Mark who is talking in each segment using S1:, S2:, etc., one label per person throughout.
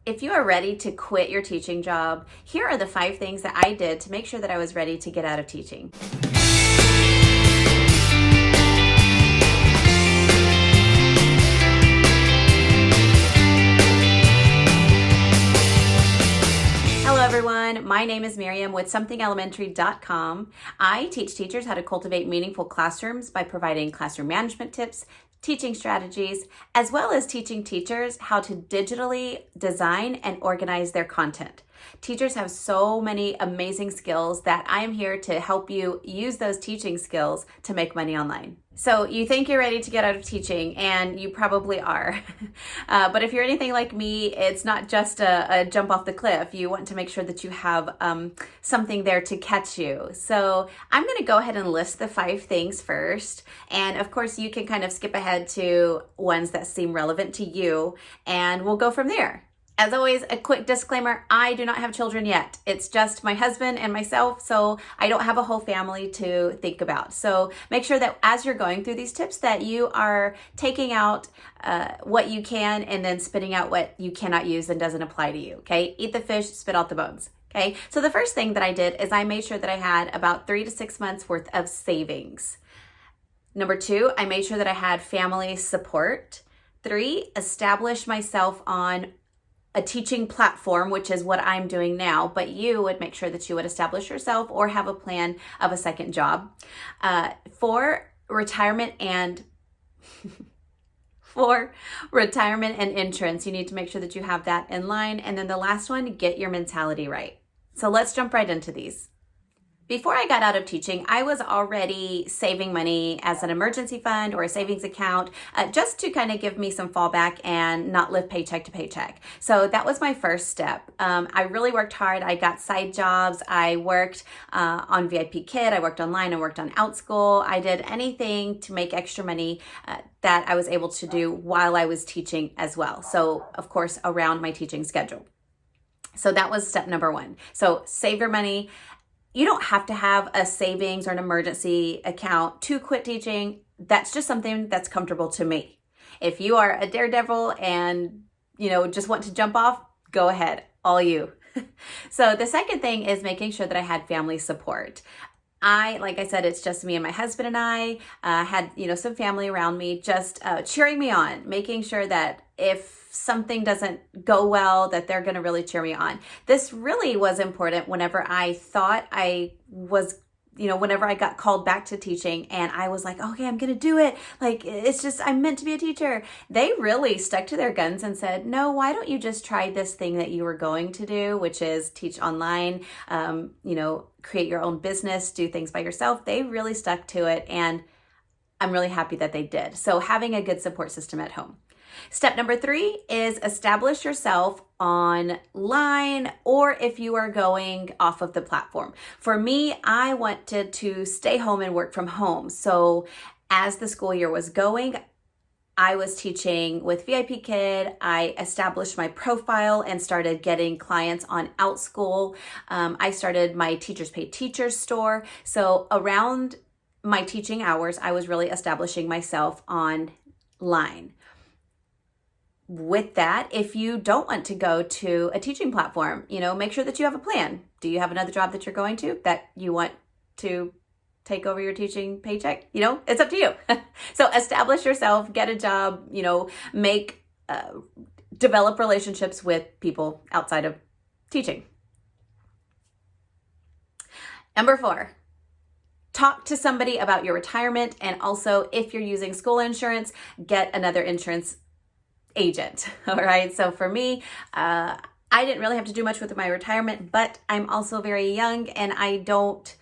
S1: If you are ready to quit your teaching job, here are the 5 things that I did to make sure that I was ready to get out of teaching. Hello everyone, my name is Miriam with somethingelementary.com. I teach teachers how to cultivate meaningful classrooms by providing classroom management tips, teaching strategies, as well as teaching teachers how to digitally design and organize their content. Teachers have so many amazing skills that I am here to help you use those teaching skills to make money online. So you think you're ready to get out of teaching, and you probably are. But if you're anything like me, it's not just a jump off the cliff. You want to make sure that you have something there to catch you. So I'm going to go ahead and list the 5 things first. And of course, you can kind of skip ahead to ones that seem relevant to you, and we'll go from there. As always, a quick disclaimer, I do not have children yet. It's just my husband and myself, so I don't have a whole family to think about. So make sure that as you're going through these tips that you are taking out what you can and then spitting out what you cannot use and doesn't apply to you, okay? Eat the fish, spit out the bones, okay? So the first thing that I did is I made sure that I had about 3 to 6 months worth of savings. Number 2, I made sure that I had family support. 3, establish myself on a teaching platform, which is what I'm doing now, but you would make sure that you would establish yourself or have a plan of a second job. 4, retirement and insurance. You need to make sure that you have that in line. And then the last one, get your mentality right. So let's jump right into these. Before I got out of teaching, I was already saving money as an emergency fund or a savings account just to kind of give me some fallback and not live paycheck to paycheck. So that was my first step. I really worked hard. I got side jobs. I worked on VIP Kid. I worked online. I worked on Outschool. I did anything to make extra money that I was able to do while I was teaching as well. So of course, around my teaching schedule. So that was step number 1. So save your money. You don't have to have a savings or an emergency account to quit teaching. That's just something that's comfortable to me. If you are a daredevil and, just want to jump off, go ahead, all you. So the second thing is making sure that I had family support. Like I said, it's just me and my husband, and I had, some family around me just cheering me on, making sure that if something doesn't go well, that they're going to really cheer me on. This really was important whenever I thought I was, whenever I got called back to teaching and I was like, okay, I'm going to do it. Like, it's just, I'm meant to be a teacher. They really stuck to their guns and said, no, why don't you just try this thing that you were going to do, which is teach online, create your own business, do things by yourself. They really stuck to it, and I'm really happy that they did. So having a good support system at home. Step number 3 is establish yourself online, or if you are going off of the platform. For me, I wanted to stay home and work from home. So as the school year was going, I was teaching with VIP Kid. I established my profile and started getting clients on OutSchool. I started my Teachers Pay Teachers store. So around my teaching hours, I was really establishing myself online. With that, if you don't want to go to a teaching platform, make sure that you have a plan. Do you have another job that you're going to that you want to take over your teaching paycheck? It's up to you. So establish yourself, get a job, develop relationships with people outside of teaching. Number 4. Talk to somebody about your retirement, and also if you're using school insurance, get another insurance agent. All right. So for me, I didn't really have to do much with my retirement, but I'm also very young and I don't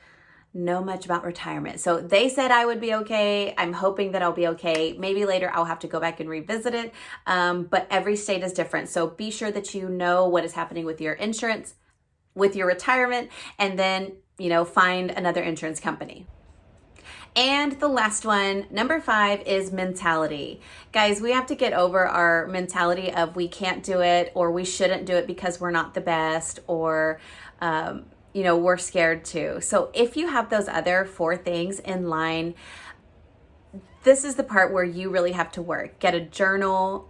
S1: know much about retirement. So they said I would be okay. I'm hoping that I'll be okay. Maybe later I'll have to go back and revisit it. But every state is different. So be sure that you know what is happening with your insurance, with your retirement, and then, find another insurance company. And the last one, number 5, is mentality. Guys, we have to get over our mentality of we can't do it, or we shouldn't do it because we're not the best, or, we're scared to. So if you have those other 4 things in line, this is the part where you really have to work. Get a journal,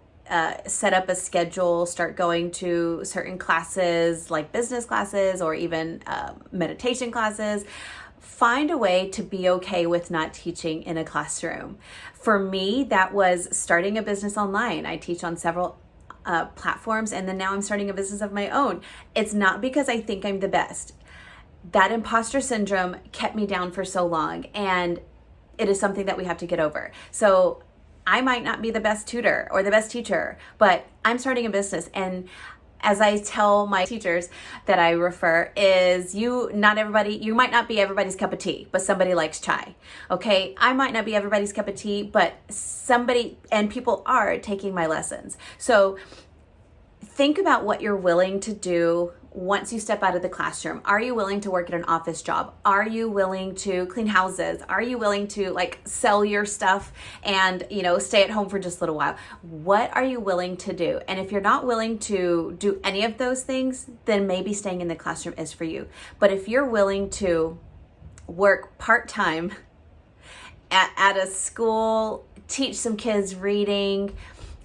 S1: set up a schedule, start going to certain classes like business classes or even meditation classes. Find a way to be okay with not teaching in a classroom. For me, that was starting a business online. I teach on several platforms, and then now I'm starting a business of my own. It's not because I think I'm the best. That imposter syndrome kept me down for so long, and it is something that we have to get over. So I might not be the best tutor or the best teacher, but I'm starting a business. And as I tell my teachers that I refer is you might not be everybody's cup of tea, but somebody likes chai. Okay. I might not be everybody's cup of tea, but people are taking my lessons. So think about what you're willing to do once you step out of the classroom. Are you willing to work at an office job? Are you willing to clean houses? Are you willing to sell your stuff and, stay at home for just a little while? What are you willing to do? And if you're not willing to do any of those things, then maybe staying in the classroom is for you. But if you're willing to work part-time at a school, teach some kids reading,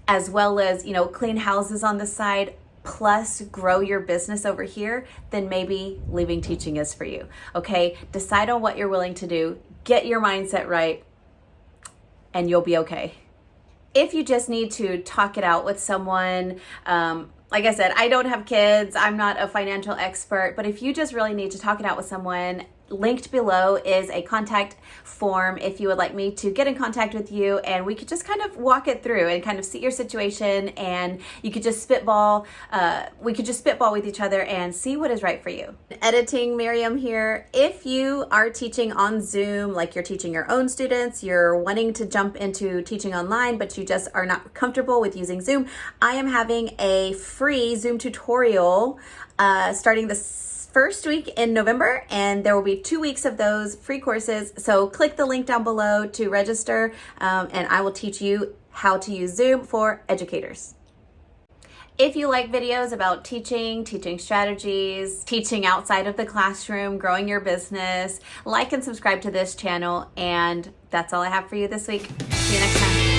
S1: as well as, clean houses on the side, plus grow your business over here, then maybe leaving teaching is for you. Okay, decide on what you're willing to do, get your mindset right, and you'll be okay. If you just need to talk it out with someone, like I said, I don't have kids, I'm not a financial expert, but if you just really need to talk it out with someone, linked below is a contact form if you would like me to get in contact with you, and we could just kind of walk it through and kind of see your situation, and you could just spitball, we could just spitball with each other and see what is right for you. Editing Miriam here. If you are teaching on Zoom, like you're teaching your own students, you're wanting to jump into teaching online, but you just are not comfortable with using Zoom, I am having a free Zoom tutorial starting this first week in November, and there will be 2 weeks of those free courses. So click the link down below to register, and I will teach you how to use Zoom for educators. If you like videos about teaching strategies, teaching outside of the classroom, growing your business, like and subscribe to this channel. And that's all I have for you this week. See you next time.